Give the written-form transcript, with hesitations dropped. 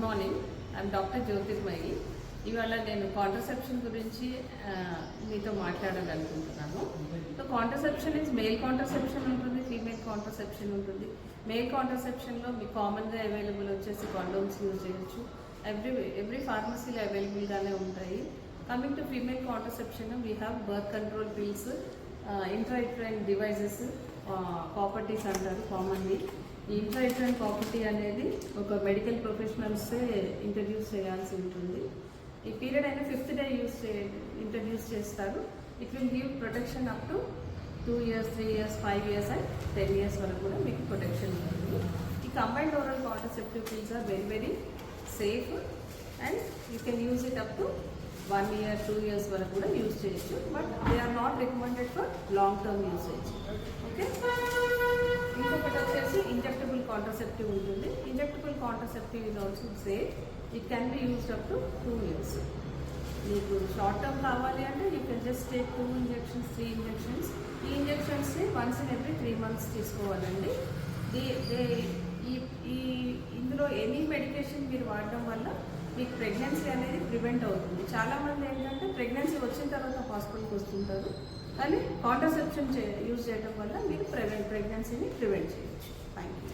Good morning. I'm doctor Jyotirmayi. ఇవాళ నేను contraception గురించి మీతో మాట్లాడాలనుకుంటున్నాను. So contraception is male contraception ఉంటుంది, ఫీమేల్ కాంట్రసెప్షన్ ఉంటుంది. మేల్ కాంట్రసెప్షన్లో మీకు కామన్గా అవైలబుల్ వచ్చేసి కాండోమ్స్ యూజ్ చేయొచ్చు. ఎవ్రీ ఫార్మసీలో అవైలబుల్గానే ఉంటాయి. Coming to female contraception, we have birth control pills, intrauterine devices, properties అంటారు కామన్లీ. ఈ ఇంట్రాయూటరైన్ ప్రాపర్టీ అనేది ఒక మెడికల్ ప్రొఫెషనల్సే ఇంట్రడ్యూస్ చేయాల్సి ఉంటుంది. ఈ పీరియడ్ అయినా 5th డే ఇంట్రడ్యూస్ చేస్తారు. It will give protection up to 2 years, 3 years, 5 years and 10 years వరకు కూడా మీకు ప్రొటెక్షన్ ఉంటుంది. ఈ combined oral contraceptive pills are very very safe and you can use it up to 1 year, 2 years వరకు కూడా use చేయొచ్చు. But they are not recommended for long term usage. Okay, ఇంకొకటి వచ్చేసి ఇంజెక్టబుల్ కాంట్రసెప్టివ్ ఉంటుంది. Injectable contraceptive is also safe. It can be used up to 2 years. మీకు short term కావాలి అంటే you can just take 2 injections, 3 injections. ఈ ఇంజెక్షన్స్ని once in every 3 months తీసుకోవాలండి. ఇందులో any medication మీరు వాడడం వల్ల మీకు ప్రెగ్నెన్సీ అనేది ప్రివెంట్ అవుతుంది. చాలామంది ఏంటంటే ప్రెగ్నెన్సీ వచ్చిన తర్వాత హాస్పిటల్కి వస్తుంటారు, కానీ కాంట్రసెప్షన్ యూజ్ చేయడం వల్ల మీరు ప్రెగ్నెన్సీని ప్రివెంట్ చేయొచ్చు. Thank you.